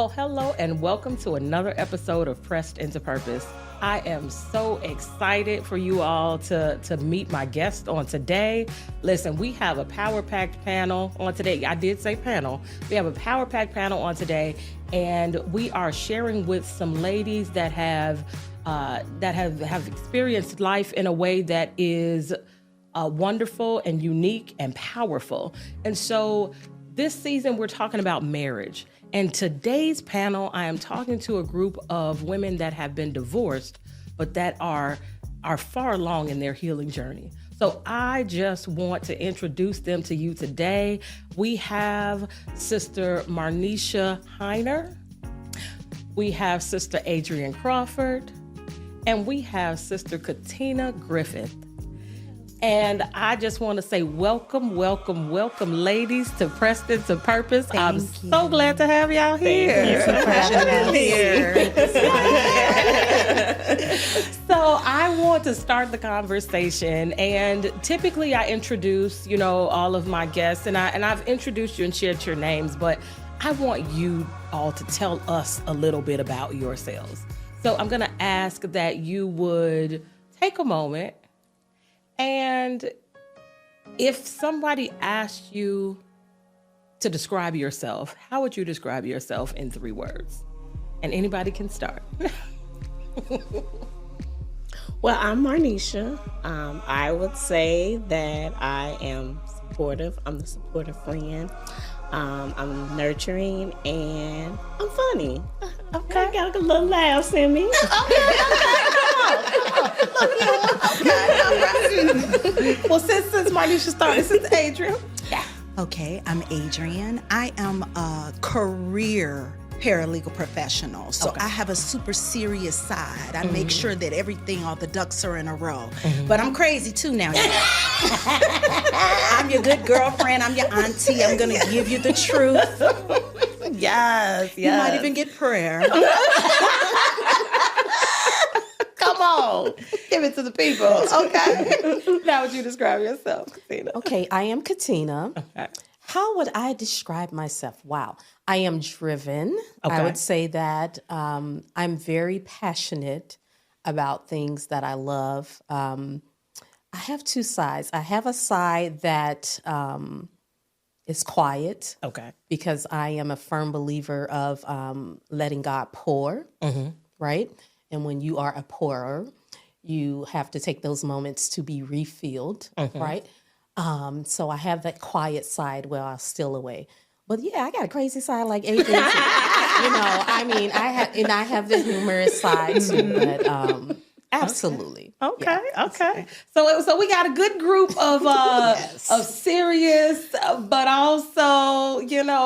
Well, hello and welcome to another episode of Pressed into Purpose. I am so excited for you all to meet my guest on today. Listen, we have a power-packed panel on today. I did say panel. We have a power-packed panel on today, and we are sharing with some ladies that have experienced life in a way that is wonderful and unique and powerful. And so this season, we're talking about marriage. And today's panel, I am talking to a group of women that have been divorced, but that are far along in their healing journey. So I just want to introduce them to you today. We have Sister Marneshia Hiner. We have Sister Adrienne Crawford. And we have Sister Katina Griffith. And I just want to say welcome, ladies, to Pressed into Purpose. I'm so glad to have y'all here. Thank you for having us here. So I want to start the conversation, and typically I introduce, all of my guests, and I've introduced you and shared your names, but I want you all to tell us a little bit about yourselves. So I'm going to ask that you would take a moment. And if somebody asked you to describe yourself, how would you describe yourself in 3 words? And anybody can start. Well, I'm Marneshia. I would say that I am supportive. I'm the supportive friend. I'm nurturing, and I'm funny. Okay, I got a little laughs in me. Okay. Well, since Marneshia started, since Adrienne. Yeah. Okay, I'm Adrienne. I am a career paralegal professional. So I have a super serious side. I make sure that all the ducks are in a row. But I'm crazy too now. I'm your good girlfriend. I'm your auntie. I'm going to give you the truth. Yes. You might even get prayer. Come on. Give it to the people. Okay. Now would you describe yourself, Katina? Okay, I am Katina. Okay. How would I describe myself? Wow. I am driven. Okay. I would say that I'm very passionate about things that I love. I have 2 sides. I have a side that is quiet. Okay. Because I am a firm believer of letting God pour, right? And when you are a pourer, you have to take those moments to be refilled, right? So I have that quiet side where I'll steal away. But yeah, I got a crazy side like Adrienne. I have the humorous side too. But absolutely. Okay. Yeah. Okay. So we got a good group of serious, but also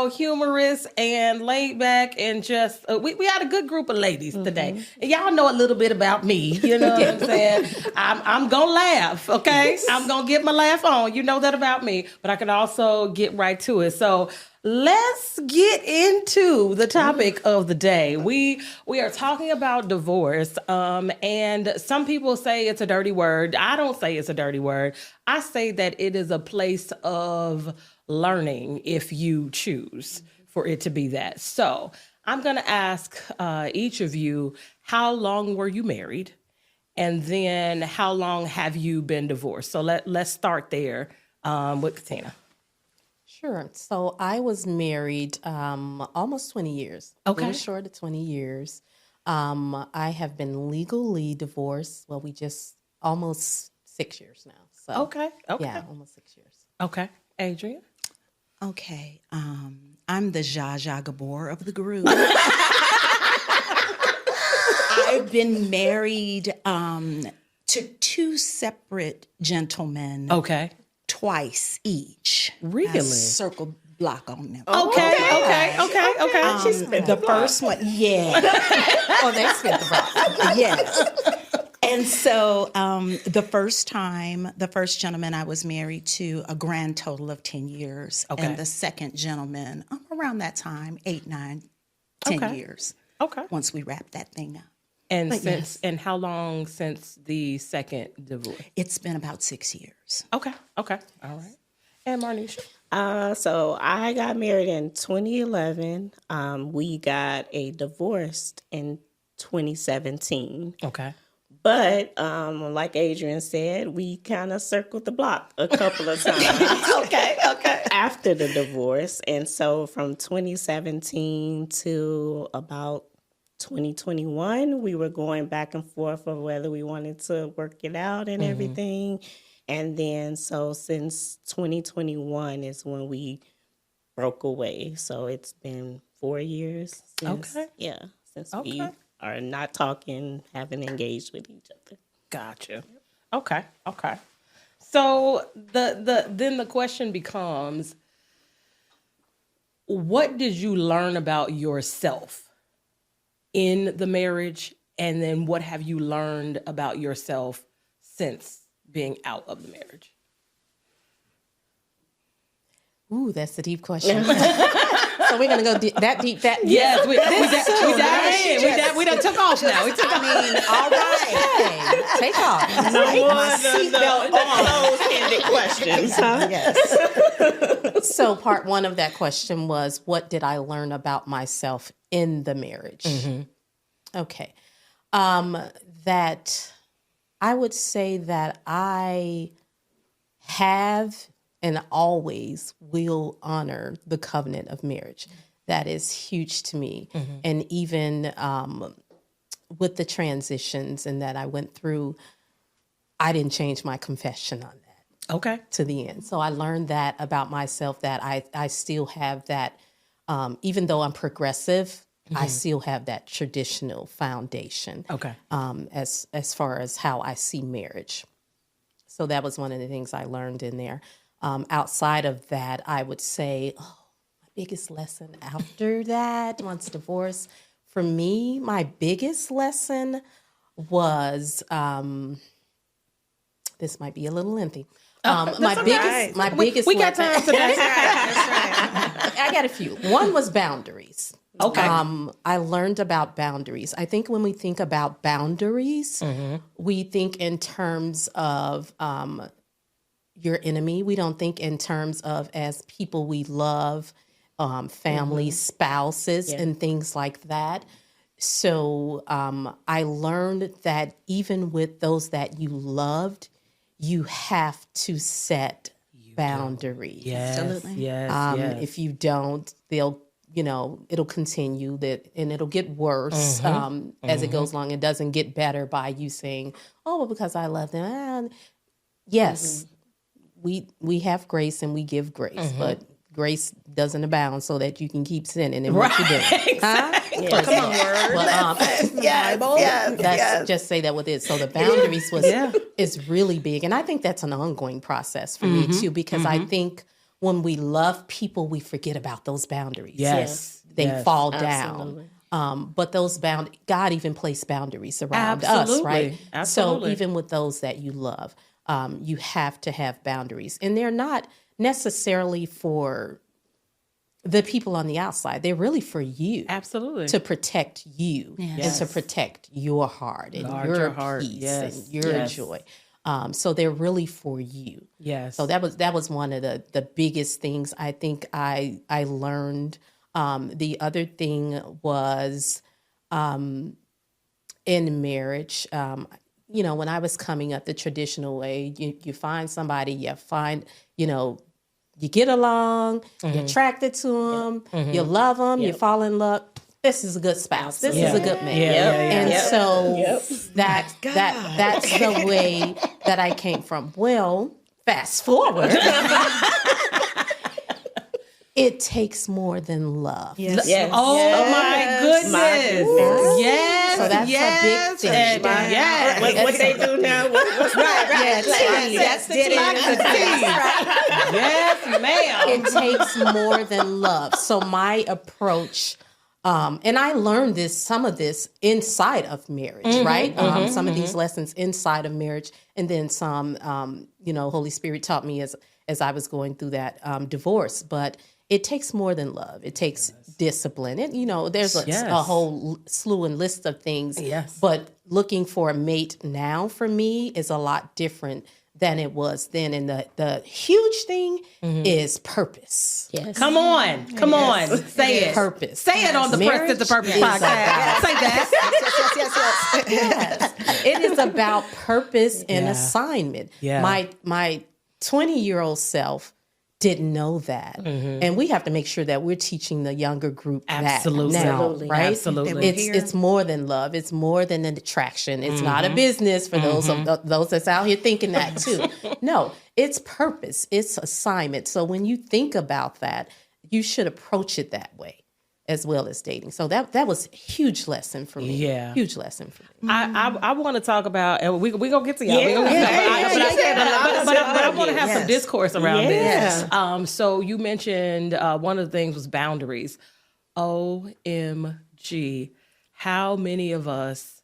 humorous and laid back, and just we had a good group of ladies today. And y'all know a little bit about me. You know what I'm saying? I'm gonna laugh. Okay. I'm gonna get my laugh on. You know that about me. But I can also get right to it. So let's get into the topic of the day. We are talking about divorce, and some people say it's a dirty word. I don't say it's a dirty word. I say that it is a place of learning if you choose for it to be that. So I'm going to ask each of you, how long were you married? And then how long have you been divorced? So let's start there with Katina. Sure. So I was married almost 20 years. Okay. Really short of 20 years. I have been legally divorced. Well, we just almost 6 years now. So Okay. yeah, almost 6 years. Okay. Adrienne? Okay, I'm the Zsa Zsa Gabor of the group. I've been married to 2 separate gentlemen. Okay. Twice each. Really? I circle block on them. Okay. The first one, yeah. Oh, they spent the block. Yes. And so the first gentleman I was married to a grand total of 10 years. Okay. And the second gentleman, around that time, 8, 9, 10 years. Okay. Once we wrapped that thing up. And But and how long since the second divorce? It's been about 6 years. Okay. All right. And Marneshia? So I got married in 2011. We got a divorce in 2017. Okay. But like Adrienne said, we kind of circled the block a couple of times. Okay. After the divorce. And so from 2017 to about 2021, we were going back and forth of whether we wanted to work it out and everything. And then so since 2021 is when we broke away. So it's been 4 years since, since we are not talking, haven't engaged with each other. Gotcha. Okay. So then the question becomes, what did you learn about yourself in the marriage, and then what have you learned about yourself since being out of the marriage? Ooh, that's a deep question. So we're gonna go that deep. Yes, we done took off now. We took off. All right. Hey, take off. No more the closed-ended questions, huh? Yes. So part one of that question was, what did I learn about myself in the marriage? Okay. That I would say that I have and always will honor the covenant of marriage. That is huge to me. And even with the transitions and that I went through, I didn't change my confession on that. Okay. To the end. So I learned that about myself, that I still have that, even though I'm progressive, I still have that traditional foundation. Okay. As far as how I see marriage. So that was one of the things I learned in there. Outside of that, I would say, my biggest lesson after that, once divorce, for me, my biggest lesson was, this might be a little lengthy. My biggest we got lesson, time for that. That's right. I got a few. One was boundaries. Okay. I learned about boundaries. I think when we think about boundaries, we think in terms of your enemy. We don't think in terms of as people we love, family, spouses, and things like that. So I learned that even with those that you loved, you have to set boundaries. Absolutely. Yes. If you don't, they'll, it'll continue and it'll get worse as it goes along. It doesn't get better by you saying, oh, well, because I love them. Yes, we have grace and we give grace, but grace doesn't abound so that you can keep sinning in what you're doing. Huh? Yes. Come on, word. Let's just say that with it. So the boundaries is really big. And I think that's an ongoing process for me too, because I think when we love people, we forget about those boundaries. Yes. They fall down. But those God even placed boundaries around us, right? Absolutely. So even with those that you love, you have to have boundaries. And they're not necessarily for the people on the outside. They're really for you. Absolutely. To protect you and to protect your heart and your peace and your joy. So they're really for you. Yes. So that was one of the biggest things I think I learned. The other thing was in marriage, when I was coming up the traditional way, you find somebody, you get along, you're attracted to them, you love them, you fall in love. This is a good spouse. This is a good man. So that's the way that I came from. Well, fast forward. It takes more than love. Yes. Oh my goodness. Yes. So that's a big thing. What they do now? Right. That's it. Yes, ma'am. It takes more than love. So my approach, and I learned some of this inside of marriage, right? Some of these lessons inside of marriage, and then some, Holy Spirit taught me as I was going through that divorce. But it takes more than love. It takes discipline. And, there's a whole slew and list of things. Yes. But looking for a mate now for me is a lot different than it was then. And the huge thing is purpose. Yes. Come on. Say it. Purpose. Say it on the Press is the Purpose podcast. Say that. Yes. It is about purpose and assignment. Yeah. My 20-year-old self didn't know that. And we have to make sure that we're teaching the younger group Absolutely. that now, Absolutely. right? Absolutely. It's more than love. It's more than an attraction. It's not a business for those that's out here thinking that too. No, it's purpose. It's assignment. So when you think about that, you should approach it that way as well as dating. So that was a huge lesson for me. Yeah. Huge lesson for me. I want to talk about, and we gonna get to y'all. We gonna get to y'all. But I want to have some discourse around this. So you mentioned one of the things was boundaries. OMG, how many of us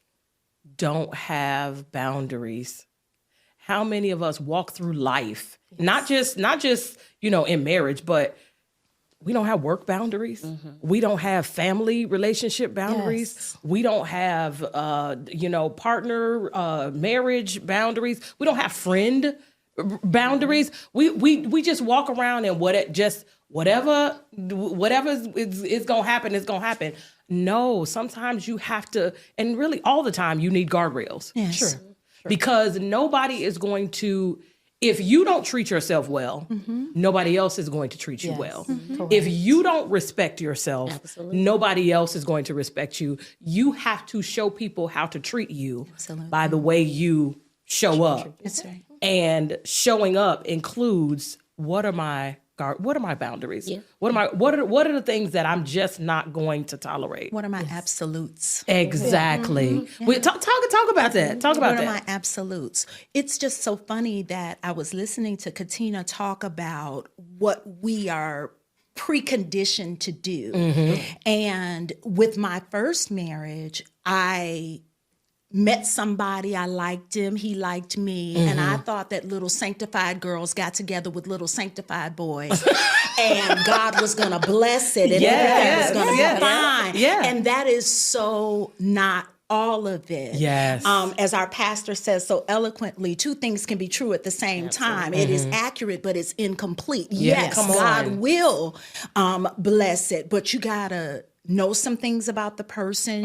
don't have boundaries? How many of us walk through life, not just in marriage, but we don't have work boundaries. We don't have family relationship boundaries. Yes. We don't have, partner marriage boundaries. We don't have friend boundaries. We just walk around and whatever is going to happen is going to happen. No, sometimes you have to, and really all the time you need guardrails. Yes. Sure. Because nobody is going to, if you don't treat yourself well, nobody else is going to treat you well. If you don't respect yourself, nobody else is going to respect you. You have to show people how to treat you by the way you show up. That's right. And showing up includes what are my boundaries? Yeah. What are the things that I'm just not going to tolerate? What are my absolutes? Exactly. We talk about that. Talk about What are that. my absolutes? It's just so funny that I was listening to Katina talk about what we are preconditioned to do. And with my first marriage, I met somebody, I liked him, he liked me, and I thought that little sanctified girls got together with little sanctified boys, and God was going to bless it, and everything was going to be fine. Yeah. And that is so not all of it. Yes. As our pastor says so eloquently, two things can be true at the same time. It is accurate, but it's incomplete. Yes, come God on. will bless it, but you got to know some things about the person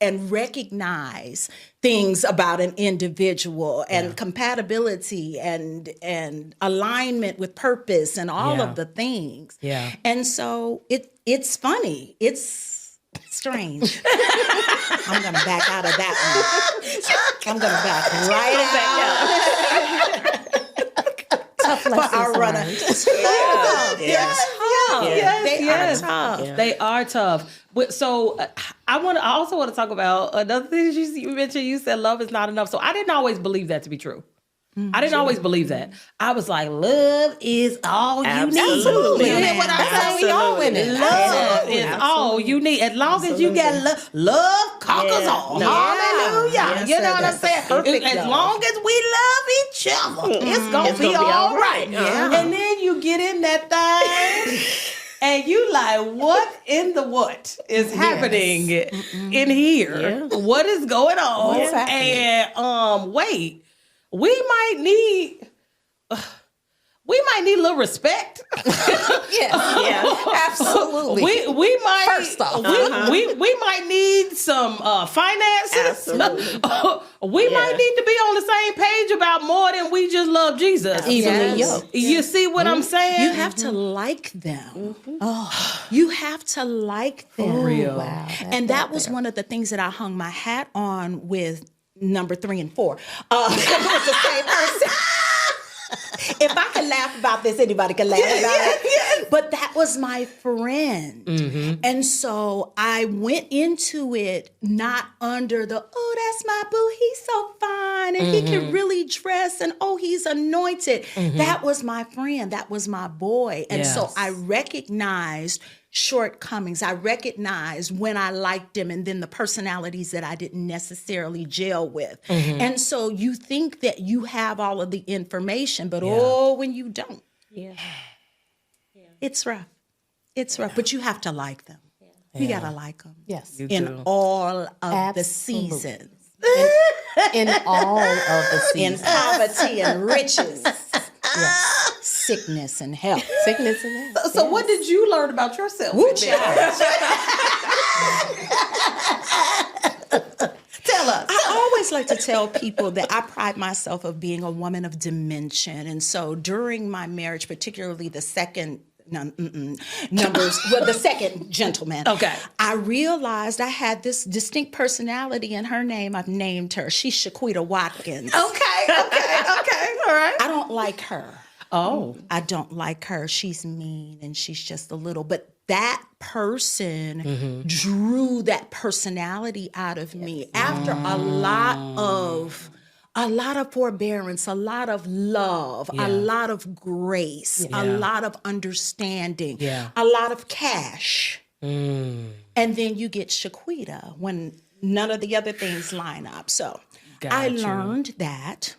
and recognize things about an individual and compatibility and alignment with purpose and all of the things. Yeah. And so it's funny. It's strange. I'm going to back out of that one. I'm going to back right out. Tough lessons For our runner. They are tough. So I also want to talk about another thing you mentioned. You said love is not enough. So I didn't always believe that to be true. I didn't always believe that. I was like, love is all you need. Absolutely. You hear what I'm saying? We all women. Love is all you need. As long as you got love, love conquers all. Hallelujah. Yes, You know what I'm saying? perfect As love. long as we love each other, it's going to be all right. And then you get in that thing. And you like, what in the what is happening in here? Yeah. What is going on? What's happening? And wait, we might need a little respect. Absolutely. We might First off. we might need some finances. We might need to be on the same page about more than we just love Jesus. Evenly yoked. You see what I'm saying? You have to like them. Oh, you have to like them. For real. Wow. And that was one of the things that I hung my hat on with number 3 and 4. It's the same person. If I can laugh about this, anybody can laugh about it. But that was my friend. And so I went into it not under the, oh, that's my boo, he's so fine, and he can really dress, and oh, he's anointed. That was my friend. That was my boy. And so I recognized shortcomings. I recognized when I liked him and then the personalities that I didn't necessarily gel with. And so you think that you have all of the information, but when you don't, it's rough. It's rough, but you have to like them. You got to like them. Yes. In all of the seasons. in all of the In seasons. poverty and riches. Yes. Sickness and health. Sickness and health. So what did you learn about yourself? in marriage? Tell us. I always like to tell people that I pride myself of being a woman of dimension. And so during my marriage, particularly the second the second gentleman. Okay. I realized I had this distinct personality in her name. I've named her. She's Shaquita Watkins. Okay. All right. I don't like her. Oh. I don't like her. She's mean and she's just a little, but that person drew that personality out of me after a lot of forbearance, a lot of love, a lot of grace, a lot of understanding, a lot of cash. And then you get Shaquita when none of the other things line up. So I learned that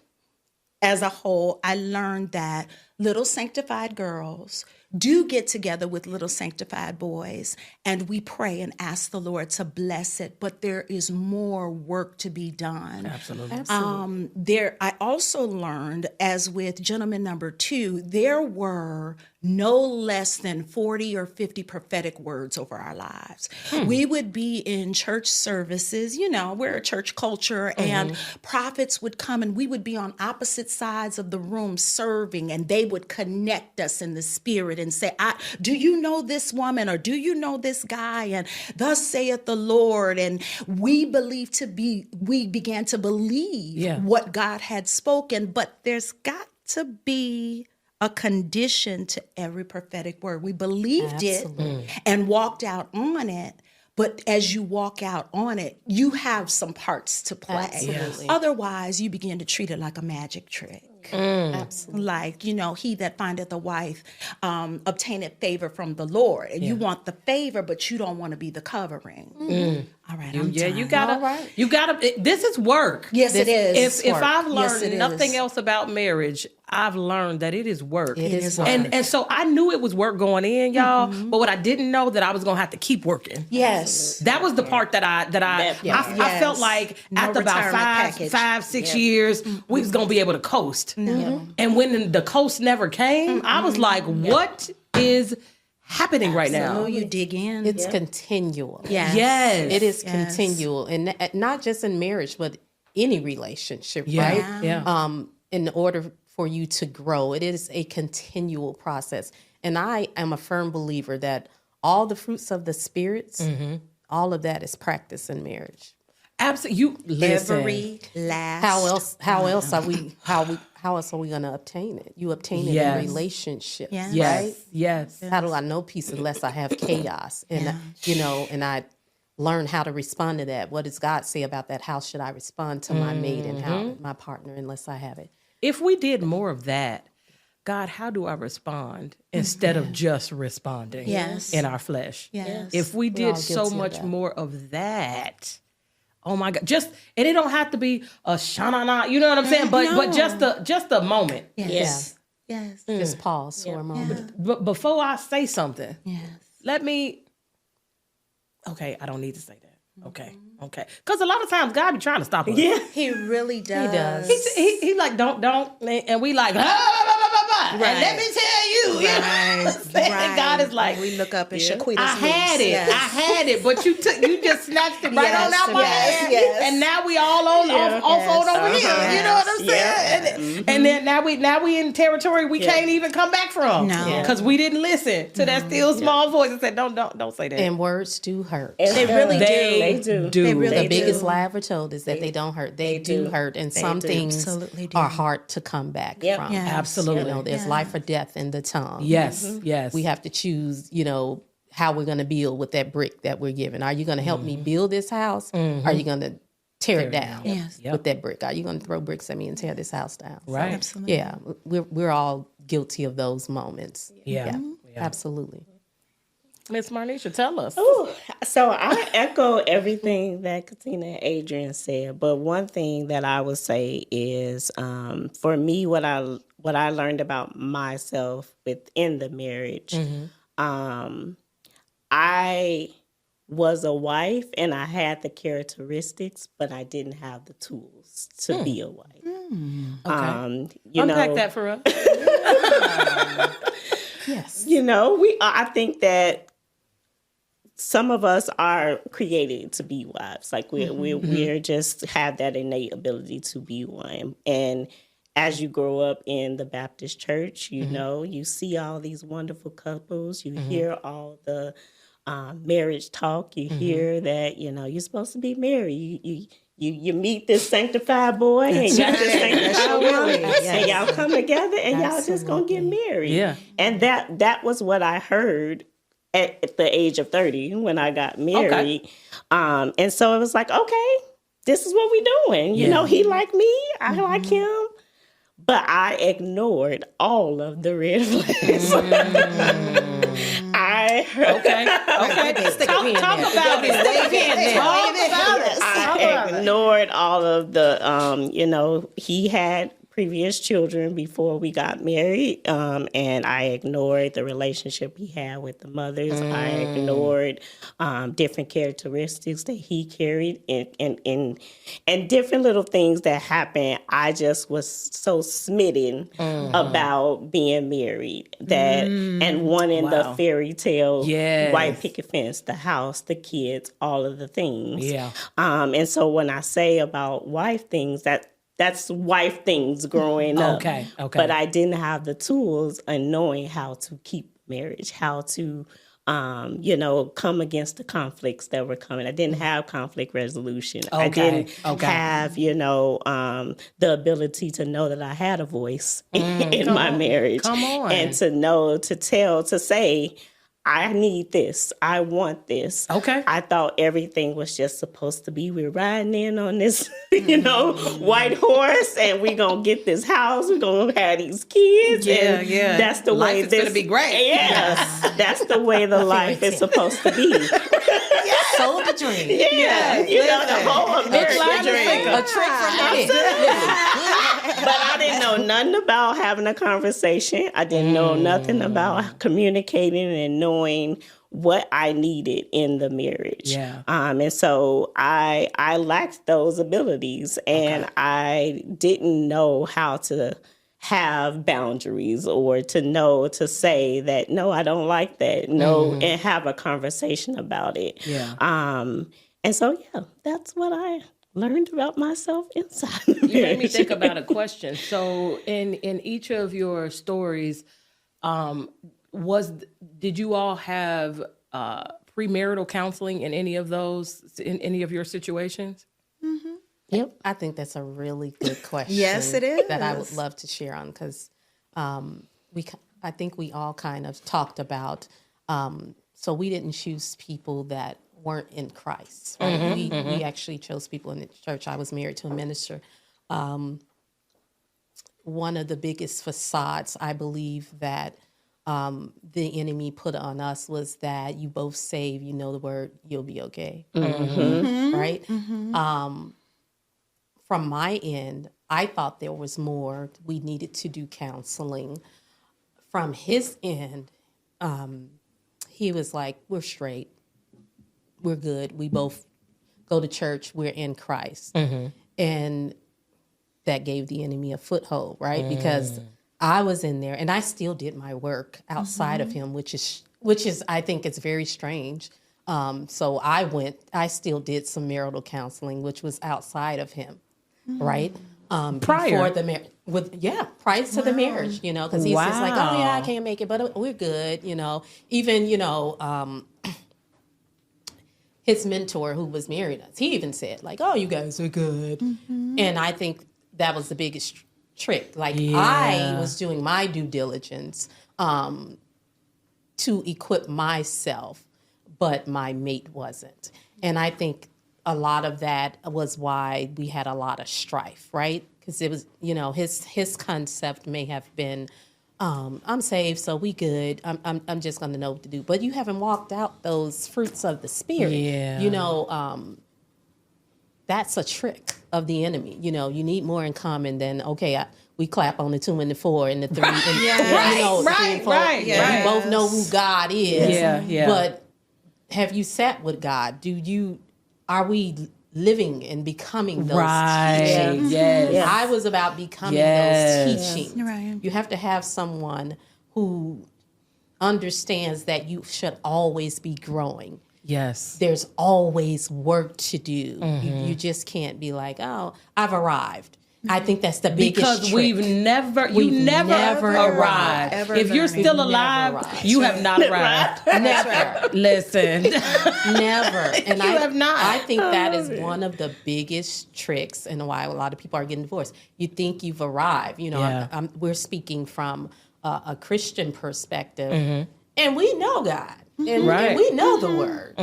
as a whole, I learned that little sanctified girls do get together with little sanctified boys, and we pray and ask the Lord to bless it. But there is more work to be done. Absolutely. I also learned, as with gentleman number 2, there were no less than 40 or 50 prophetic words over our lives. We would be in church services, we're a church culture, and prophets would come and we would be on opposite sides of the room serving, and they would connect us in the spirit and say, do you know this woman, or do you know this guy? And thus saith the Lord. And we began to believe what God had spoken, but there's got to be a condition to every prophetic word. We believed it and walked out on it. But as you walk out on it, you have some parts to play. Absolutely. Otherwise, you begin to treat it like a magic trick. Absolutely. Like, he that findeth a wife obtaineth favor from the Lord. And you want the favor, but you don't want to be the covering. All right, I'm done. You gotta, this is work. Yes, it is. If I've learned Yes, it nothing is. else about marriage, I've learned that it is work. It is work. And so I knew it was work going in, y'all, but what I didn't know that I was going to have to keep working. Yes. That was the part that I felt like No after about retirement package. 6 years, we was going to be able to coast. And when the coast never came, I was like, what is happening right now? So you dig in. It's continual. Yes. It is continual. And not just in marriage, but any relationship, right? Yeah. In order for you to grow, it is a continual process. And I am a firm believer that all the fruits of the spirits, all of that is practice in marriage. Absolutely. You listen. Every last. How else are we going to obtain it? You obtain it in relationship, Yes. right? Yes. How do I know peace unless I have chaos? And and I learn how to respond to that. What does God say about that? How should I respond to my mate and how my partner unless I have it? If we did more of that, God, how do I respond instead of just responding in our flesh? Yes. If we did so much more of that, oh my God, and it don't have to be a shanana, you know what I'm saying? But just a moment. Yes. Just pause for a moment. But before I say something, Yes. Okay, I don't need to say that. Okay. Because a lot of times God be trying to stop us. Yeah. He really does. He does. He like, don't, and we like, and let me tell you, you know what I'm saying? And God is like, we look up at Shaquita's I had it, Yes. I had it, but you just snatched it right on out my hand, and now we all off over here. You know what I'm saying? And then now we in territory we can't even come back from, because we didn't listen to that still small voice and said, don't say that. And words do hurt. They really do. They do. They really The biggest do. lie ever told is that they don't hurt. They do hurt, and some things Absolutely do. are hard to come back from. Yes. Absolutely. There's life or death in the tongue. Yes, yes. We have to choose, how we're going to build with that brick that we're given. Are you going to help me build this house? Are you going to tear it down Yes. with that brick? Are you going to throw bricks at me and tear this house down? Right. Absolutely. Yeah, we're all guilty of those moments. Yeah. Absolutely. Miss Marneshia, tell us. Ooh, so I echo everything that Katina and Adrienne said, but one thing that I would say is, for me, what I learned about myself within the marriage, I was a wife and I had the characteristics, but I didn't have the tools to be a wife. Okay. You Unpack know, that for us. Yes. you know, I think that some of us are created to be wives. Like we're just have that innate ability to be one. And as you grow up in the Baptist church, you know, you see all these wonderful couples. You hear all the marriage talk. You hear that, you know, you're supposed to be married. You meet this sanctified boy and you this sanctified woman, and y'all come together and y'all just gonna get married. Yeah. And that was what I heard at the age of 30 when I got married. Okay. And so it was like, okay, this is what we doing. You know, he like me, I like him. But I ignored all of the red flags. Okay. Talk about it. I ignored all of the, you know, he had previous children before we got married, and I ignored the relationship he had with the mothers. I ignored different characteristics that he carried, and different little things that happened. I just was so smitten about being married that and wanting the fairy tale white picket fence, the house, the kids, all of the things. Yeah. And so when I say about wife things, that's wife things growing up. Okay. But I didn't have the tools and knowing how to keep marriage, how to, you know, come against the conflicts that were coming. I didn't have conflict resolution. I didn't have, you know, the ability to know that I had a voice in my marriage. Come on. And to know, to say, I need this. I want this. Okay. I thought everything was just supposed to be, we're riding in on this, you know, white horse, and we're going to get this house. We're going to have these kids. And that's the way Life is going to be great. Yes. That's the way the life is supposed to be. Sold the dream. Yeah. You know, the whole American dream. A trick from the But I didn't know nothing about having a conversation. I didn't know nothing about communicating and knowing what I needed in the marriage. Yeah. And so I lacked those abilities, and I didn't know how to have boundaries or to know to say that, no, I don't like that. No, and have a conversation about it. Yeah. And so, that's what I learned about myself inside the marriage. You made me think about a question. So in each of your stories, did you all have premarital counseling in any of your situations? Yep. I think that's a really good question. Yes, it is. That I would love to share on, because I think we all kind of talked about, so we didn't choose people that weren't in Christ. Right? We actually chose people in the church. I was married to a minister. One of the biggest facades, I believe, that the enemy put on us was that you both saved, you know the word, you'll be okay. Right? From my end, I thought there was more. We needed to do counseling. From his end, he was like, we're straight. We're good. We both go to church. We're in Christ. And that gave the enemy a foothold, right? Because I was in there and I still did my work outside of him, which is, I think it's very strange. So I still did some marital counseling, which was outside of him, right? Prior before the prior to the marriage, you know, because he's just like, oh yeah, I can't make it, but we're good, you know. Even, you know, his mentor who was married us, he even said like, oh, you guys are good. And I think that was the biggest trick. Like I was doing my due diligence to equip myself, but my mate wasn't. And I think a lot of that was why we had a lot of strife, right? Because it was, you know, his concept may have been, I'm saved, so we good. I'm just going to know what to do. But you haven't walked out those fruits of the Spirit. Yeah. You know, that's a trick of the enemy. You know, you need more in common than, okay, we clap on the 2 and the 4 and the 3. And, you know, 3 and 4. Right. We both know who God is. Yeah. But have you sat with God? Are we living and becoming those Right. teachings? Yes. I was about becoming those teachings. Right. You have to have someone who understands that you should always be growing. Yes. There's always work to do. You just can't be like, oh, I've arrived. I think that's the biggest Because trick. we've never arrived. If you're still alive, arrived. you have not arrived. Never. Listen. Never. And You have not. I think that is one of the biggest tricks and why a lot of people are getting divorced. You think you've arrived. You know, Yeah. we're speaking from a Christian perspective, and we know God. And, Right. and we know the word.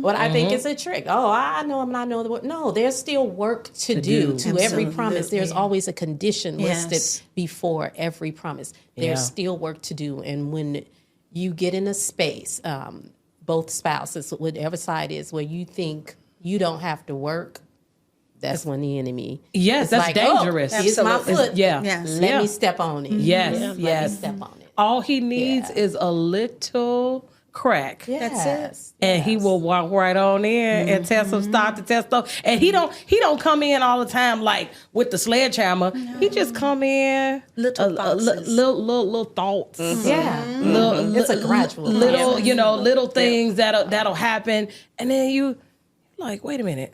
But I think it's a trick. Oh, I know I'm not knowing the word. No, there's still work to do to every promise. There's always a condition listed before every promise. There's still work to do. And when you get in a space, both spouses, whatever side is, where you think you don't have to work, that's when the enemy Yes, is that's like, dangerous. Oh, it's my Absolutely. foot. Yeah. Yes. Let me step on it. Yes. Let me Yes. step on it. All he needs is a little crack. Yes. And he will walk right on in and test some start to test stuff. And he don't come in all the time like with the sledgehammer. He just come in Little thoughts. little thoughts. Yeah. It's a gradual little, process. little things that'll happen, and then you like, wait a minute,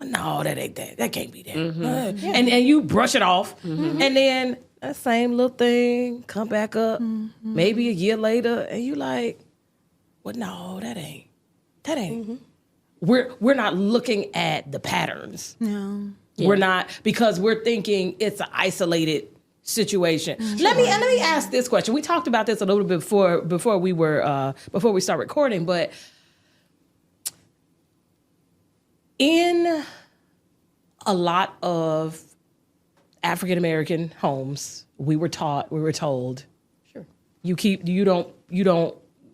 no, that ain't that. That can't be that. And you brush it off, and then that same little thing come back up, maybe a year later, and you like, well, no, that ain't. We're not looking at the patterns. No. We're not, because we're thinking it's an isolated situation. Let me ask this question. We talked about this a little bit before we start recording, but in a lot of African American homes, we were told, Sure.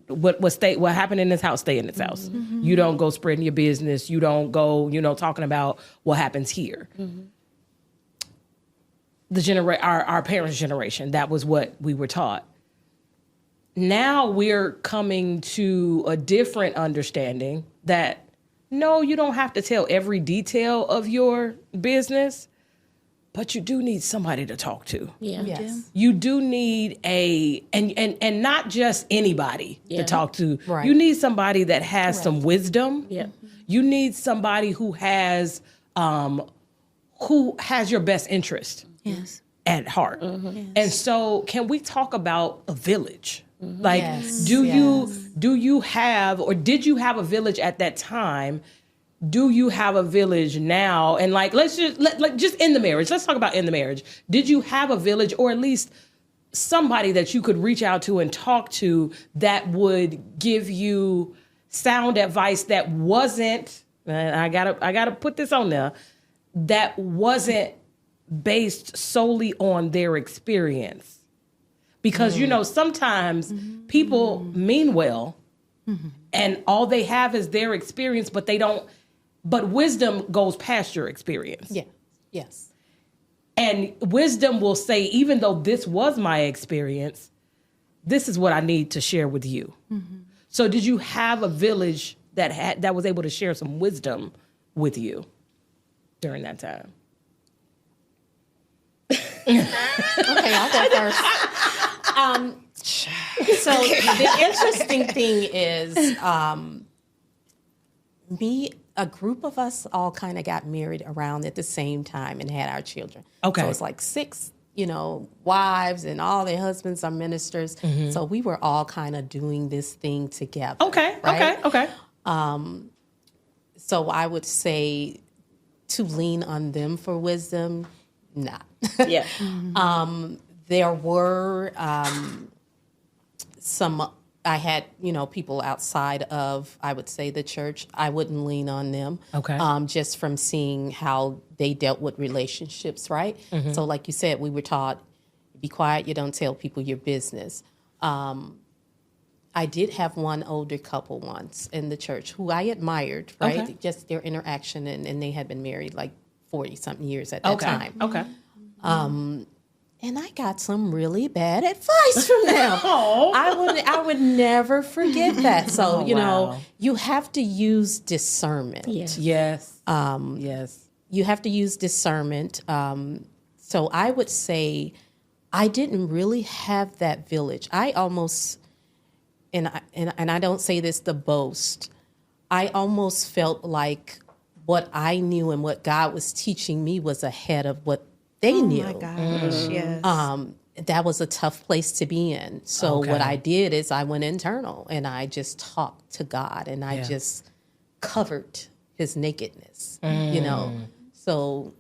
what happened in this house, stay in this house. You don't go spreading your business. You don't go, talking about what happens here. Our parents' generation, that was what we were taught. Now we're coming to a different understanding that no, you don't have to tell every detail of your business, but you do need somebody to talk to. Yeah. Yes. You do need and not just anybody to talk to. Right. You need somebody that has some wisdom. Yeah. You need somebody who has your best interest Yes. at heart. And so can we talk about a village? Like, Yes. do you have, or did you have a village at that time? Do you have a village now? And like, let's just in the marriage. Let's talk about in the marriage. Did you have a village, or at least somebody that you could reach out to and talk to that would give you sound advice that wasn't, and I gotta put this on there, that wasn't based solely on their experience? Because, sometimes people mean well and all they have is their experience, but wisdom goes past your experience. Yeah. Yes. And wisdom will say, even though this was my experience, this is what I need to share with you. So did you have a village that was able to share some wisdom with you during that time? Okay, I'll go first. So the interesting thing is, a group of us all kind of got married around at the same time and had our children. Okay. So it's like 6, wives, and all their husbands are ministers. So we were all kind of doing this thing together. Okay, right? okay. So I would say to lean on them for wisdom, nah. Yeah. There were I had, people outside of, I would say, the church. I wouldn't lean on them. Okay. Just from seeing how they dealt with relationships, right? So like you said, we were taught, be quiet, you don't tell people your business. I did have one older couple once in the church who I admired, right? Okay. Just their interaction, and they had been married like 40-something years at that time. Okay. And I got some really bad advice from them. I would never forget that. So, you know, you have to use discernment. Yes. Yes. You have to use discernment. So I would say I didn't really have that village. I almost, and I don't say this to boast, I almost felt like what I knew and what God was teaching me was ahead of what they knew. Oh my gosh, yes. That was a tough place to be in. So what I did is I went internal and I just talked to God and I just covered his nakedness, you know. So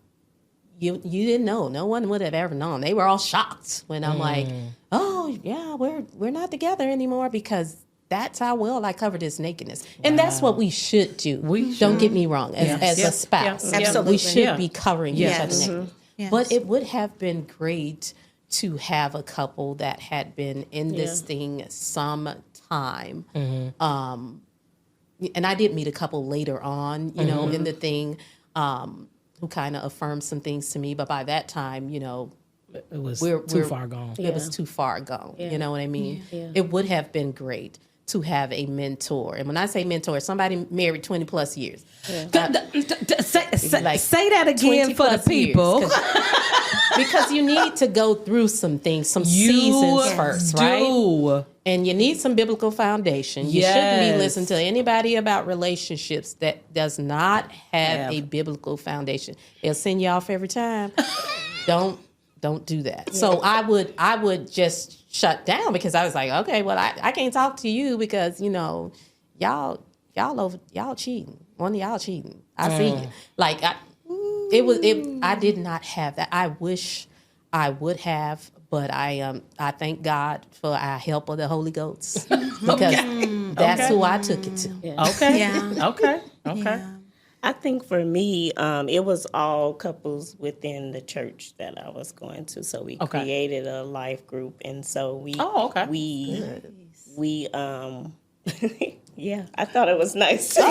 you didn't know. No one would have ever known. They were all shocked when I'm like, oh yeah, we're not together anymore, because that's how well I covered his nakedness. And that's what we should do. Don't get me wrong. As a spouse, Absolutely. we should be covering each other's nakedness. Yes. But it would have been great to have a couple that had been in this thing some time. And I did meet a couple later on, you know, in the thing, who kind of affirmed some things to me. But by that time, you know, It was too far gone. it was too far gone. You know what I mean? It would have been great to have a mentor. And when I say mentor, somebody married 20 plus years. Say that again for the 20 plus years, people. because you need to go through some things, some seasons first, right? And you need some biblical foundation. You shouldn't be listening to anybody about relationships that does not have a biblical foundation. They'll send you off every time. Don't do that. So I would just shut down, because I was like, okay, well, I can't talk to you because, you know, y'all cheating. One of y'all cheating. I see you. Like I did not have that. I wish I would have, but I thank God for our help of the Holy Ghost, because that's who I took it to. Okay. Yeah. Okay. Yeah. I think for me, it was all couples within the church that I was going to. So we created a life group, and so we yeah, I thought it was nice. So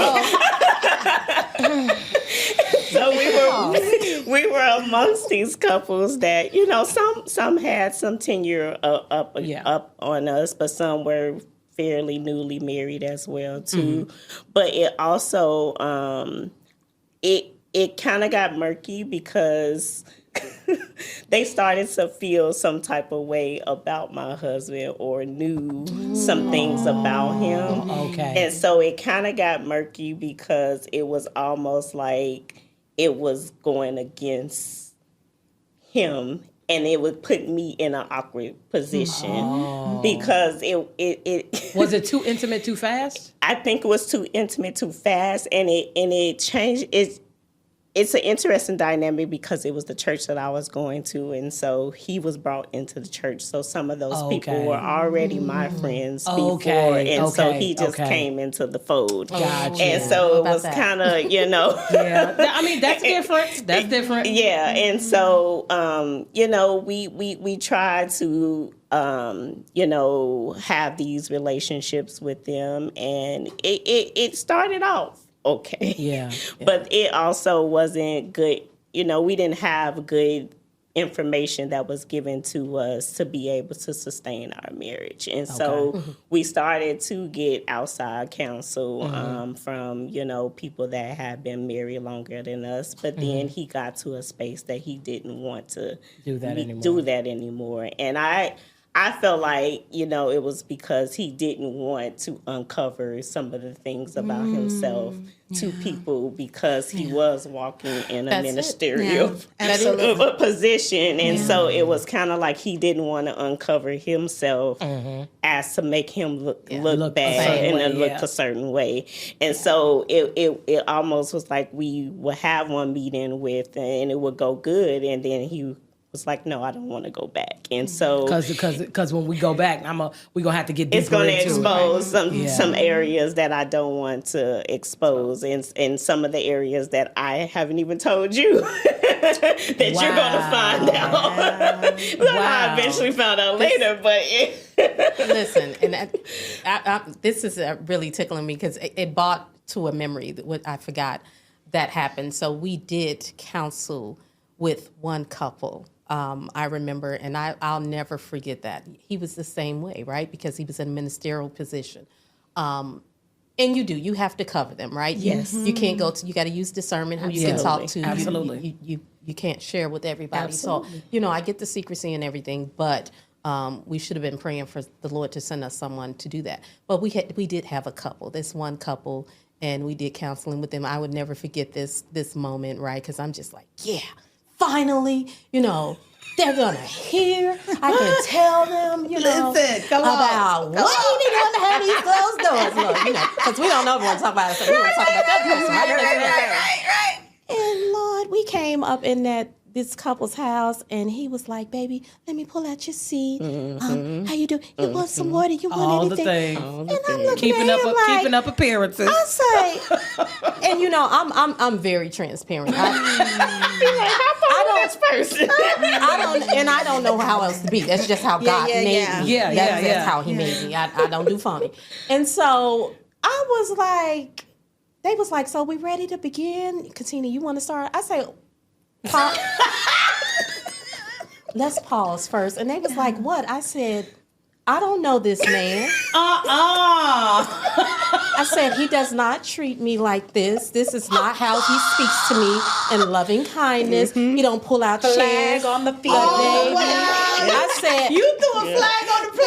we were amongst these couples that, you know, some had some tenure up on us, but some were fairly newly married as well too. But it also it kind of got murky because they started to feel some type of way about my husband or knew some things about him. And so it kind of got murky because it was almost like it was going against him, and it would put me in an awkward position because it Was it too intimate too fast? I think it was too intimate too fast, and it changed. It's an interesting dynamic because it was the church that I was going to, and so he was brought into the church. So some of those people were already my friends before, and so he just came into the fold. Gotcha. And so it was kind of, you know. I mean, that's different. That's different. Yeah, and so, you know, we tried to, you know, have these relationships with them, and it started off okay. Yeah. But it also wasn't good. You know, we didn't have good information that was given to us to be able to sustain our marriage. And so we started to get outside counsel from, you know, people that had been married longer than us. But then he got to a space that he didn't want to do that anymore. And I felt like, you know, it was because he didn't want to uncover some of the things about himself to people, because he was walking in a ministerial position. And so it was kind of like he didn't want to uncover himself as to make him look bad and look a certain way. And so it almost was like we would have one meeting with, and it would go good, and then he was like, no, I don't want to go back. And so because when we go back, we're gonna have to get deeper. It's going to expose some areas that I don't want to expose, and some of the areas that I haven't even told you that you're going to find out. I eventually found out later, but listen, and this is really tickling me because it brought to a memory that what I forgot that happened. So we did counsel with one couple I remember, and I'll never forget that. He was the same way, right? Because he was in a ministerial position. And you have to cover them, right? Yes. You can't go to, you got to use discernment who you can talk to. Absolutely. You can't share with everybody. Absolutely. So, I get the secrecy and everything, but we should have been praying for the Lord to send us someone to do that. But we did have a couple, this one couple, and we did counseling with them. I would never forget this moment, right? Because I'm just like, yeah, finally, they're gonna hear. I can tell them, Listen, come about what he doing to have these closed doors. Look, because we don't know if we want to talk about it, so we want to talk about that person, right? And Lord, we came up in this couple's house, and he was like, "Baby, let me pull out your seed. How you do? You want some water? You want All anything?" the things. And I'm looking Keeping at him like, keeping up appearances. I say, and I'm very transparent. I don't know how else to be. That's just how God made me. That's how He made me. I don't do phony. And so I was like, they was like, "So we ready to begin? Katina, you want to start?" I say, let's pause first. And they was like, "What?" I said, "I don't know this man." I said, "He does not treat me like this. This is not how he speaks to me in loving kindness. He don't pull out chairs on the field. I said, You threw a flag on the play.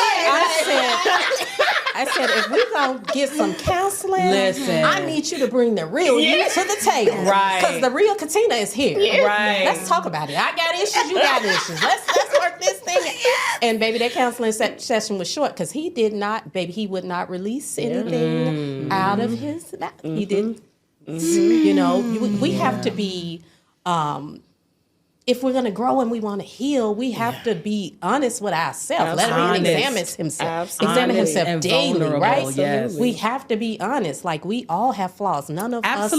I said, if we gonna get some counseling, Listen. I need you to bring the real you to the table. Right. Because the real Katina is here. Right. Let's talk about it. I got issues, you got issues. Let's work this thing. And baby, that counseling session was short because he would not release anything out of his mouth. He didn't. We have to be, if we're going to grow and we want to heal, we have to be honest with ourselves. Let him examine himself. Absolutely. Examine himself And daily, vulnerable, right? yes. We have to be honest. Like, we all have flaws. None of us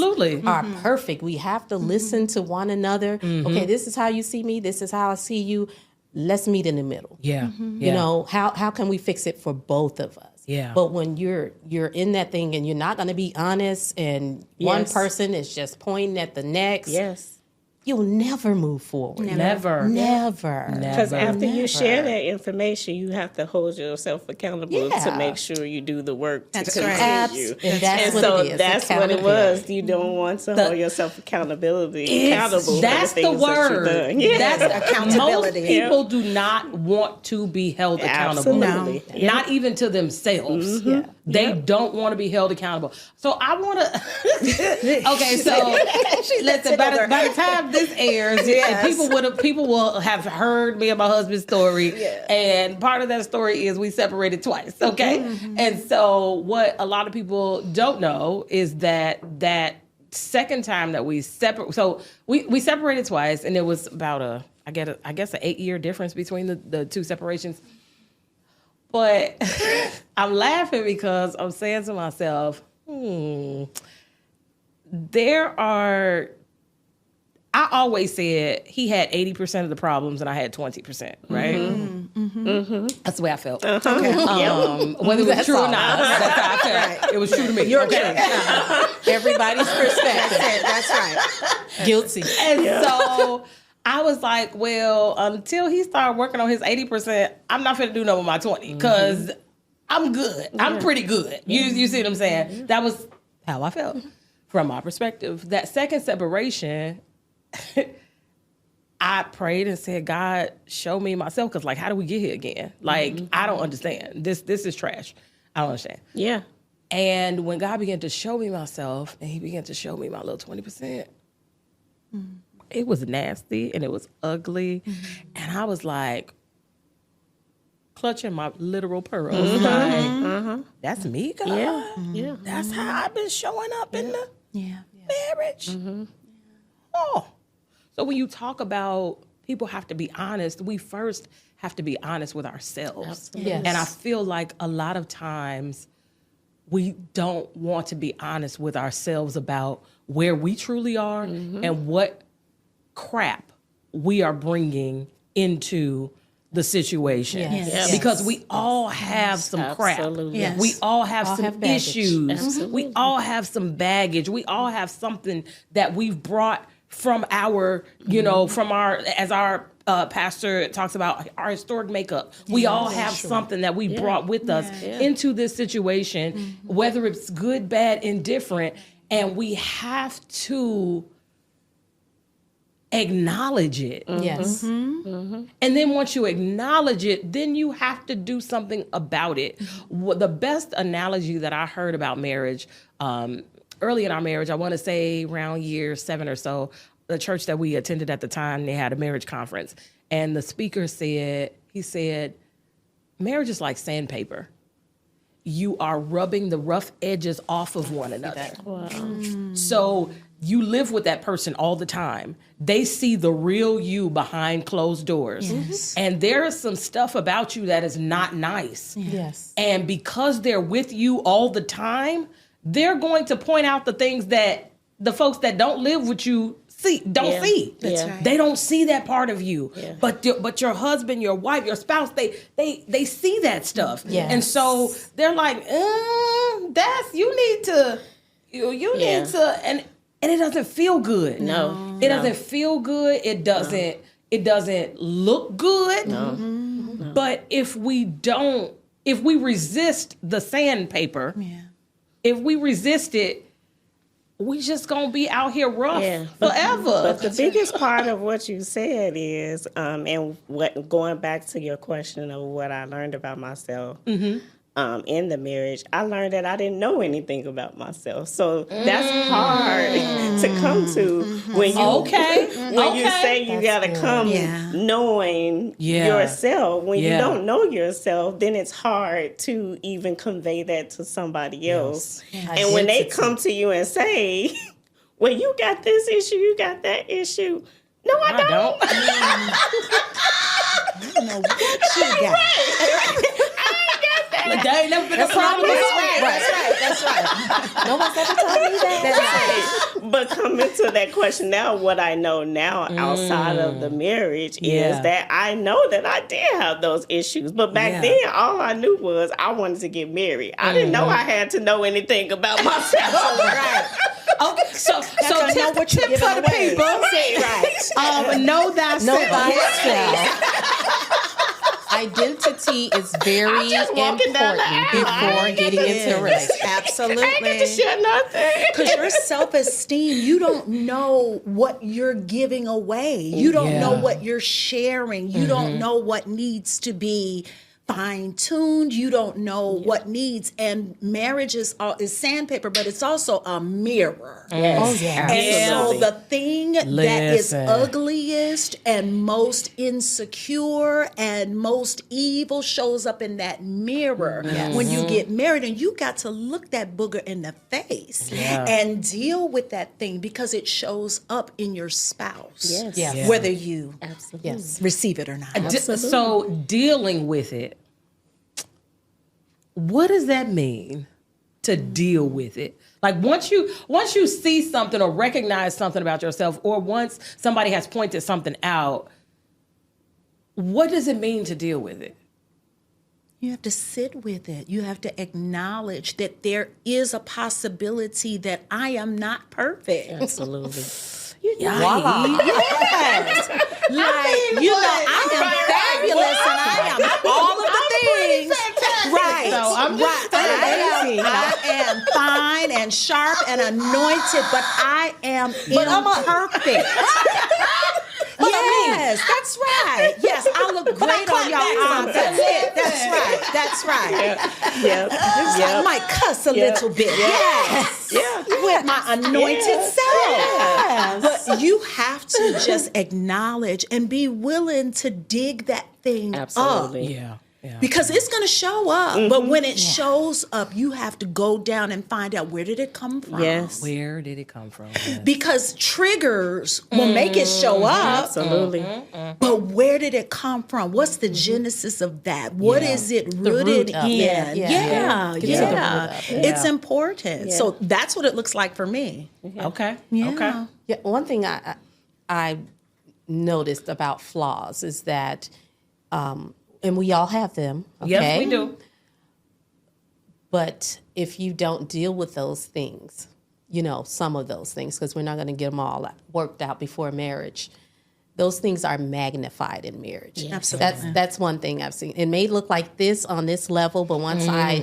are perfect. We have to listen to one another. Okay, this is how you see me. This is how I see you. Let's meet in the middle. Yeah. How can we fix it for both of us? Yeah. But when you're in that thing and you're not going to be honest, and one person is just pointing at the next, you'll never move forward. Never. Because after you share that information, you have to hold yourself accountable to make sure you do the work to continue. And that's what it is. That's what it was. You don't want to hold yourself accountable That's for the things word. that you've done. That's accountability. Most people do not want to be held accountable. Absolutely. Not even to themselves. They don't want to be held accountable. So I want to. Okay, so listen. By the time this airs, and people will have heard me and my husband's story, and part of that story is we separated twice. Okay, and so what a lot of people don't know is that second time that we separated. So we separated twice, and it was about I guess an 8-year difference between the two separations. But I'm laughing because I'm saying to myself, I always said he had 80% of the problems and I had 20%, right? That's the way I felt. Okay. Whether it was true or not, that's how I felt. Right. It was true to me. Your everybody's perspective. That's right. Guilty. And so I was like, well, until he started working on his 80%, I'm not finna do no with my 20 because I'm good. I'm pretty good. You see what I'm saying? That was how I felt from my perspective. That second separation, I prayed and said, God, show me myself. Because, how do we get here again? I don't understand. This is trash. I don't understand. Yeah. And when God began to show me myself, and he began to show me my little 20%, it was nasty and it was ugly. And I was like, clutching my literal pearls. That's me, God. Yeah. That's how I've been showing up in the marriage. Oh. So when you talk about people have to be honest, we first have to be honest with ourselves. Yes. And I feel like a lot of times we don't want to be honest with ourselves about where we truly are and what crap we are bringing into the situation. Yes. Because we all have some crap. Yes. We all have some baggage. issues. Absolutely. We all have some baggage. We all have something that we've brought from our, from our, as our Pastor talks about our historic makeup. We all have something that we brought with us into this situation, whether it's good, bad, indifferent, and we have to acknowledge it. Yes. And then once you acknowledge it, then you have to do something about it. The best analogy that I heard about marriage, early in our marriage, I want to say around year 7 or so, the church that we attended at the time, they had a marriage conference. And the speaker said, marriage is like sandpaper. You are rubbing the rough edges off of one another. Wow. So you live with that person all the time. They see the real you behind closed doors. Yes. And there is some stuff about you that is not nice. Yes. And because they're with you all the time, they're going to point out the things that the folks that don't live with you don't see. That's right. They don't see that part of you. Yeah. But your husband, your wife, your spouse, they see that stuff. Yes. And so they're like, that's you need to and it doesn't feel good. No. It doesn't feel good. It doesn't look good. No. But if we resist the sandpaper, if we resist it, we just gonna be out here rough forever. But the biggest part of what you said is, and going back to your question of what I learned about myself in the marriage, I learned that I didn't know anything about myself. So that's hard to come to when you you say you gotta come knowing yourself. When you don't know yourself, then it's hard to even convey that to somebody else. And when they come to you and say, well, you got this issue, you got that issue. No, I don't. I don't know what you got. Like, that ain't never been a problem. That's right. No one's ever told me that. Right. But coming to that question now, what I know now outside of the marriage is that I know that I did have those issues. But back then, all I knew was I wanted to get married. I didn't know I had to know anything about myself. Right. Okay, so know what you're tip for the giving away. people. Right. Know thyself. Know thyself. Identity is very important before getting into a relationship. Absolutely. I ain't get to share nothing. Because your self-esteem, you don't know what you're giving away. You don't know what you're sharing. You don't know what needs to be fine-tuned. You don't know what needs. And marriage is sandpaper, but it's also a mirror. Yes. Oh, yeah. And so the thing that is ugliest and most insecure and most evil shows up in that mirror when you get married, and you got to look that booger in the face and deal with that thing because it shows up in your spouse, whether you receive it or not. So dealing with it, what does that mean to deal with it? Like once you see something or recognize something about yourself, or once somebody has pointed something out, what does it mean to deal with it? You have to sit with it. You have to acknowledge that there is a possibility that I am not perfect. Absolutely. Voila. Yes. Like, I am fabulous and I am all of the things. Right. So I'm just I am fine and sharp and anointed, but I am imperfect. Yes, that's right. Yes, I look great on your arms. That's it. That's right. I might cuss a little bit. Yes. With my anointed self. But you have to just acknowledge and be willing to dig that thing up. Yeah. Because it's going to show up. But when it shows up, you have to go down and find out, where did it come from? Yes. Where did it come from? Yes. Because triggers will make it show up. Absolutely. But where did it come from? What's the genesis of that? What is it rooted in? Yeah. It's important. So that's what it looks like for me. Okay. Yeah. Okay. Yeah, one thing I noticed about flaws is that, and we all have them. Okay? Yes, we do. But if you don't deal with those things, some of those things, because we're not going to get them all worked out before marriage, those things are magnified in marriage. Absolutely. That's one thing I've seen. It may look like this on this level, but once I,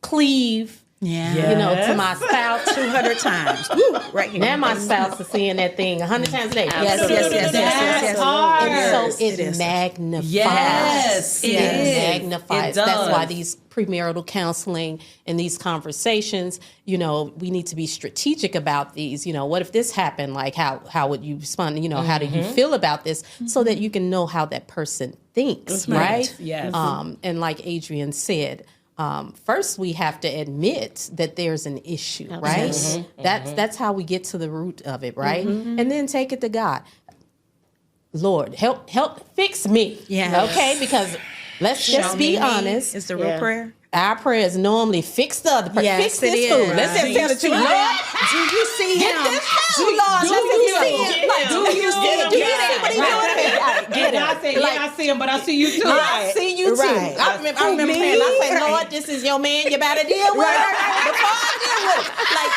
cleave, to my spouse 200 times. Woo, right here. now my spouse is seeing that thing 100 times a day. Yes. hard. So it magnifies. Yes, it is. Magnifies. It does. That's why these premarital counseling and these conversations, we need to be strategic about these. What if this happened? Like, how would you respond? How do you feel about this? So that you can know how that person thinks, right? Yes. And like Adrienne said, first we have to admit that there's an issue, right? That's how we get to the root of it, right? And then take it to God. Lord, help fix me. Okay, because let's just be honest. It's the real prayer. Our prayers normally fix the other person. Yes, Fix this it food. is. Let's just tell the truth. Lord, Do you see get him? this food. Lord, Do let's you just see see him. him? Like, do you see him? Do you see what he doing? Get it. I said, I see him, but I see you too. I see you too. Right. I remember praying. I say, Lord, this is your man. You better deal with him before I deal with him. Like,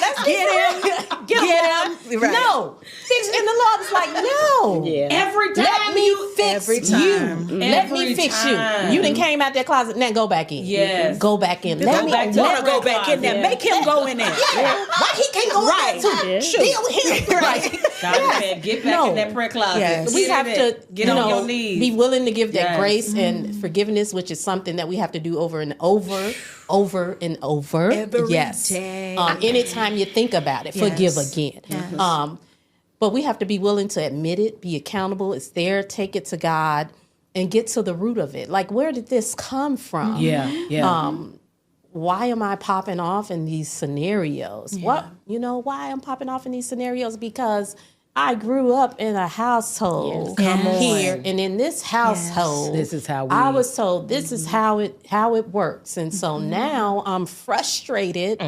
let's Get him. Right. No. And the Lord is like, no. Every time Let me fix Every time. you. Let me fix you. You done came out that closet. Now go back in. Yes. Go back in. Go back to Want to the go back in there? closet. Make him go in there. Why he can't go Right. in there too? Deal with him. Right. God said, get back in that prayer closet. Yes. We have to get on your knees. be willing to give that Yes. grace and forgiveness, which is something that we have to do over and over and over. Every yes. day. Anytime you think about it, forgive Yes. again. Yes. But we have to be willing to admit it, be accountable. It's there. Take it to God and get to the root of it. Like, where did this come from? Yeah. Why am I popping off in these scenarios? Why I'm popping off in these scenarios? Because I grew up in a household here, and in this household, This is how I was told this is how it works, and so now I'm frustrated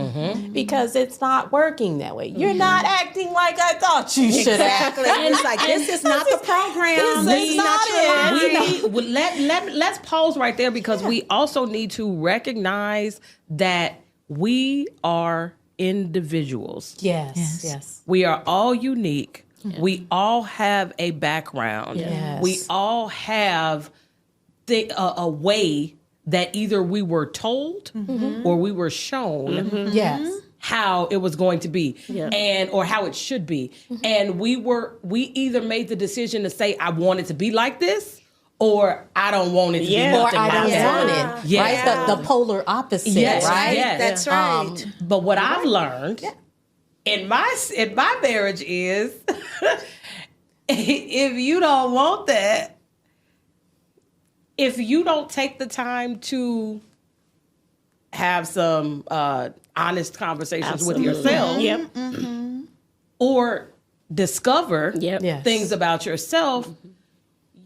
because it's not working that way. You're not acting like I thought you should act. Exactly. It's like, this is not the program. This is not it. Let's pause right there, because we also need to recognize that we are individuals. Yes. We are all unique. We all have a background. Yes. We all have a way that either we were told or we were shown Yes. how it was going to be and or how it should be. And we either made the decision to say, I want it to be like this, or I don't want it to be Or nothing I like don't that. want it. Yeah. Right? The polar opposite. Yes, Right. yes. That's right. But what I've learned in my marriage is if you don't want that, if you don't take the time to have some honest conversations with yourself, or discover Yes. things about yourself,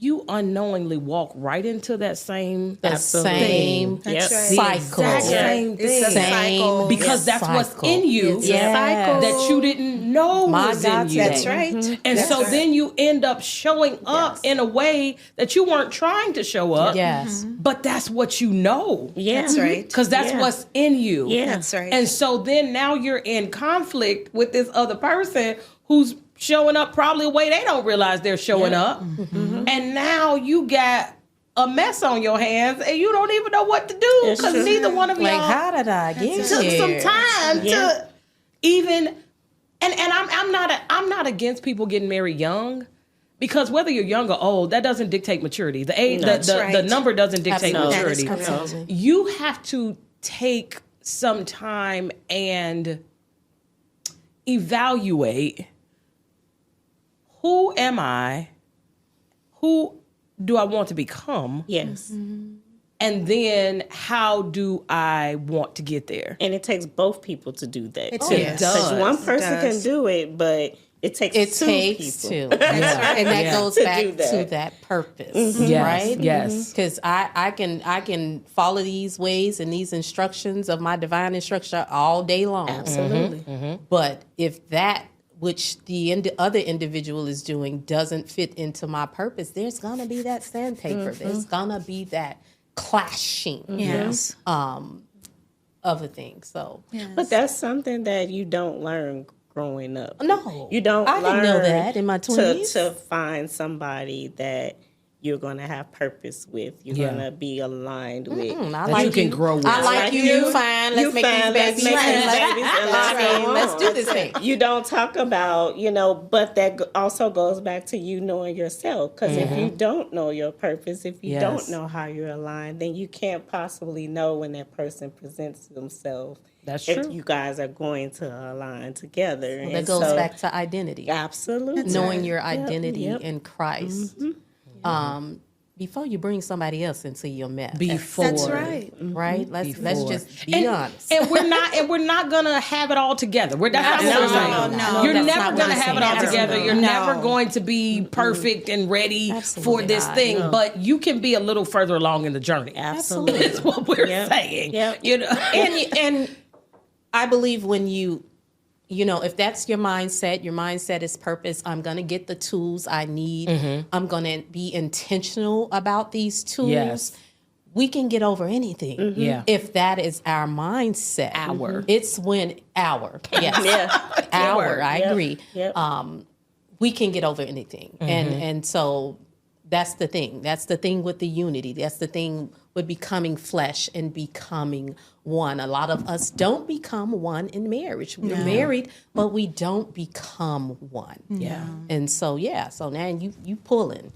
you unknowingly walk right into that same Same That's right. cycle. exact same thing. It's a cycle. Because that's what's in you It's a cycle. that you didn't know was in you. That's right. And so then you end up showing up in a way that you weren't trying to show up. Yes. But that's what you know. That's right. Because that's what's in you. That's right. And so then now you're in conflict with this other person who's showing up probably a way they don't realize they're showing up. And now you got a mess on your hands and you don't even know what to do, because neither one of y'all How did I get took here? some time to even and I'm not against people getting married young, because whether you're young or old, that doesn't dictate maturity. The age, the number doesn't dictate maturity. Absolutely. You have to take some time and evaluate, who am I? Who do I want to become? Yes. And then how do I want to get there? And it takes both people to do that. It too. does. Because one person It does. can do it, but it takes two people. And that goes To back do that. to that purpose, Yes, right? yes. Because I can follow these ways and these instructions of my divine instruction all day long. Absolutely. But if that which the other individual is doing doesn't fit into my purpose, there's gonna be that sandpaper. There's gonna be that clashing Yes. of a thing. So But that's something that you don't learn growing up. No, you don't. I didn't know learn that in my 20s. to find somebody that you're going to have purpose with. You're going to be aligned with. I like you can grow with. I like you. You fine. Let's make these babies. Let's do this thing. You don't talk about, but that also goes back to you knowing yourself. Because if you don't know your purpose, if you don't know how you're aligned, then you can't possibly know when that person presents themselves. That's if true. you guys are going to align together. That goes back to identity. Absolutely. Knowing your identity in Christ. Before you bring somebody else into your mess. That's right. Right? Let's just be honest. And we're not gonna have it all together. That's not what we're saying. No, You're that's never not gonna what have it we're all saying. together. You're No. never going to be perfect and ready for this not. thing. But you can be a little further along in the journey. Absolutely. That's what we're saying. Yep. And I believe when if that's your mindset is purpose. I'm going to get the tools I need. I'm going to be intentional about these tools. Yes. We can get over anything. Yeah. If that is our mindset. It's when yes. I agree. Yep. We can get over anything. And so that's the thing. That's the thing with the unity. That's the thing with becoming flesh and becoming one. A lot of us don't become one in marriage. We're married, but we don't become one. Yeah. And so now you pulling,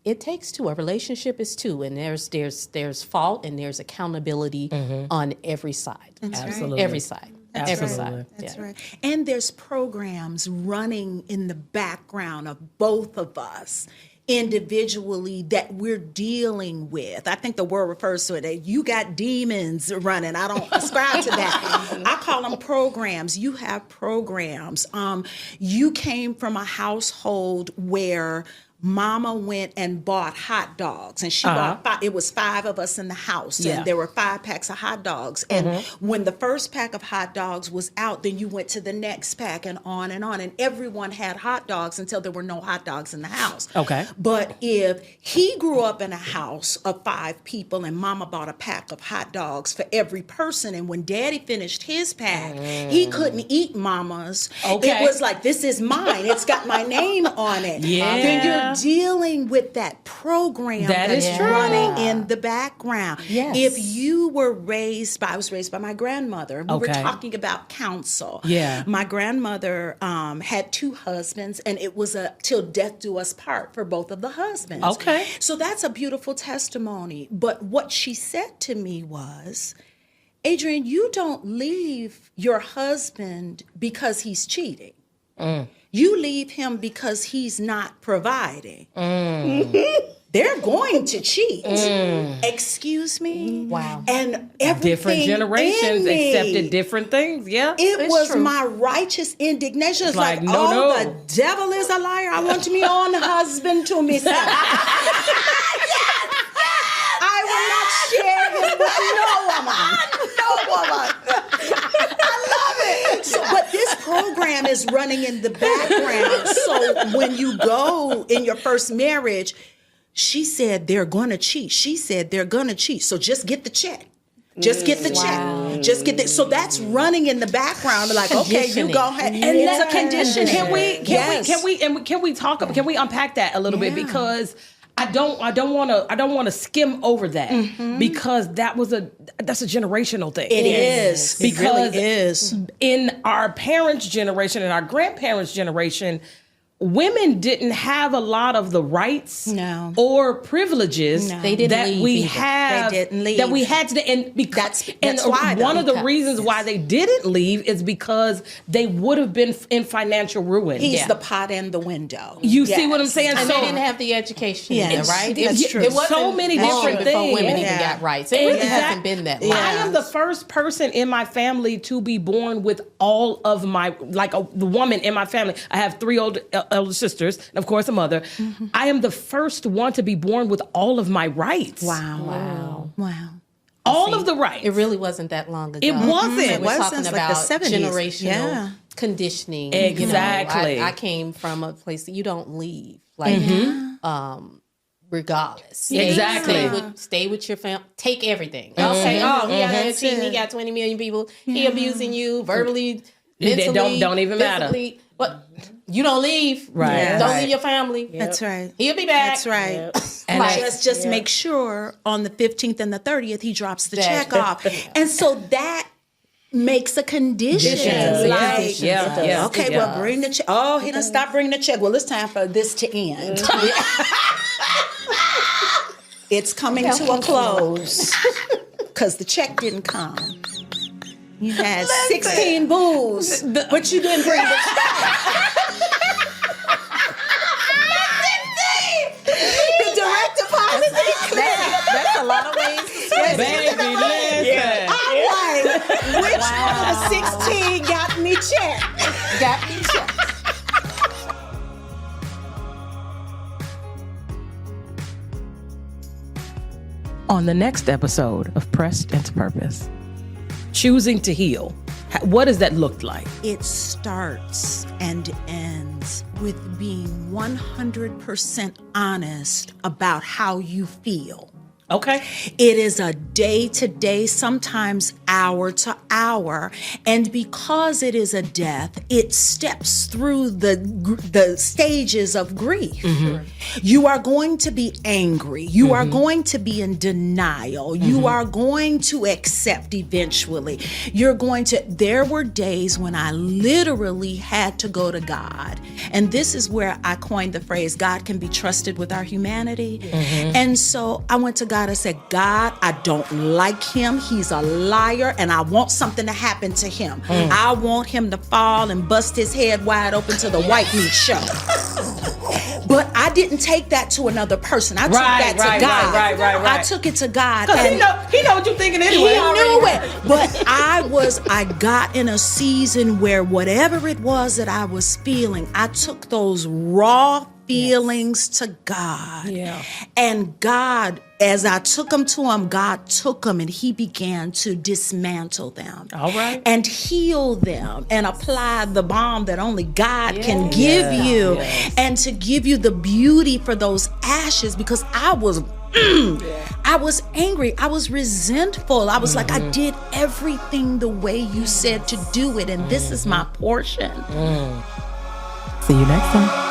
it takes two. A relationship is two, and there's fault and there's accountability on every side. Absolutely. Every side. Every side. That's right. And there's programs running in the background of both of us individually that we're dealing with. I think the word refers to it. You got demons running. I don't ascribe to that. I call them programs. You have programs. You came from a household where Mama went and bought hot dogs, and she bought it was 5 of us in the house, and there were 5 packs of hot dogs. And when the first pack of hot dogs was out, then you went to the next pack, and on, and everyone had hot dogs until there were no hot dogs in the house. Okay. But if he grew up in a house of 5 people, and Mama bought a pack of hot dogs for every person, and when Daddy finished his pack, he couldn't eat Mama's. Okay. It was like, this is mine. It's got my name on it. Yeah. Then you're dealing with that program That is that's true. running in the background. Yes. If you were I was raised by my grandmother. We were Okay. talking about counsel. Yeah. My grandmother had 2 husbands, and it was till death do us part for both of the husbands. Okay. So that's a beautiful testimony. But what she said to me was, Adrienne, you don't leave your husband because he's cheating. You leave him because he's not providing. They're going to cheat. Excuse me? Wow. And everything Different generations in me, accepted different things. Yeah. It was true. my righteous indignation. It's like, no. the devil is a liar. I want me on husband to me. I will not share him with no woman. I love it. So, but this program is running in the background. So when you go in your first marriage, she said they're going to cheat. She said they're going to cheat. So just get the check. Just get the check. Just get the. So that's running in the background. Like, okay, you go ahead. And it's a conditioning. Can we unpack that a little bit, because I don't want to skim over that, because that's a generational thing. It is. Because it really is. In our parents' generation and our grandparents' generation, women didn't have a lot of the rights or privileges They didn't that leave we either. have. They didn't leave. That we had to, and because That's why, one though. of the reasons why they didn't leave is because they would have been in financial ruin. He's the pot and the window. You see what I'm saying? And so they didn't have the education Yes, either, right? that's true. It wasn't So many long different before things. women even Yeah. got rights. It really Exact- hasn't been that long. I am the first person in my family to be born with all of my, the woman in my family. I have 3 older sisters, and of course a mother. I am the first one to be born with all of my rights. Wow. All of the rights. It really wasn't that long ago. It wasn't. So It we're wasn't. talking It's like about the 70s. generational Yeah. conditioning. Exactly. I came from a place that you don't leave. Like, regardless. Exactly. Stay with your family. Take everything. Okay. Oh, he out here cheating. He got 20 million people. He abusing you verbally, mentally. Don't even matter. Physically. But you don't leave. Right. Yeah. Don't Right. leave your family. That's right. He'll be back. That's right. Yep. And Like, just make sure on the 15th and the 30th he drops the check off. And so that makes a condition. Like, Yeah. okay, well, bring the check. Oh, he done stopped bringing the check. Well, it's time for this to end. It's coming to a close because the check didn't come. You had 16 booze, but you didn't bring the check. The direct deposit didn't clear. That's a lot of ways to say Baby, listen. I'm like, which one of the 16 got me checked? Got me checked. On the next episode of Pressed into Purpose, choosing to heal. What does that look like? It starts and ends with being 100% honest about how you feel. Okay. It is a day-to-day, sometimes hour-to-hour, and because it is a death, it steps through the stages of grief. Mm-hmm. You are going to be angry. You are going to be in denial. You are going to accept eventually. There were days when I literally had to go to God, and this is where I coined the phrase, God can be trusted with our humanity. And so I went to God and said, God, I don't like him. He's a liar, and I want something to happen to him. I want him to fall and bust his head wide open to the white meat show. But I didn't take that to another person. I took that to God. Right. I took it to God. Because he know what you're thinking anyway. He knew it. But I got in a season where whatever it was that I was feeling, I took those raw feelings to God. Yeah. And God, as I took them to him, God took them and he began to dismantle them. All right. And heal them and apply the balm that only God can give you. And to give you the beauty for those ashes, because I was angry. I was resentful. I was like, I did everything the way you said to do it. And this is my portion. See you next time.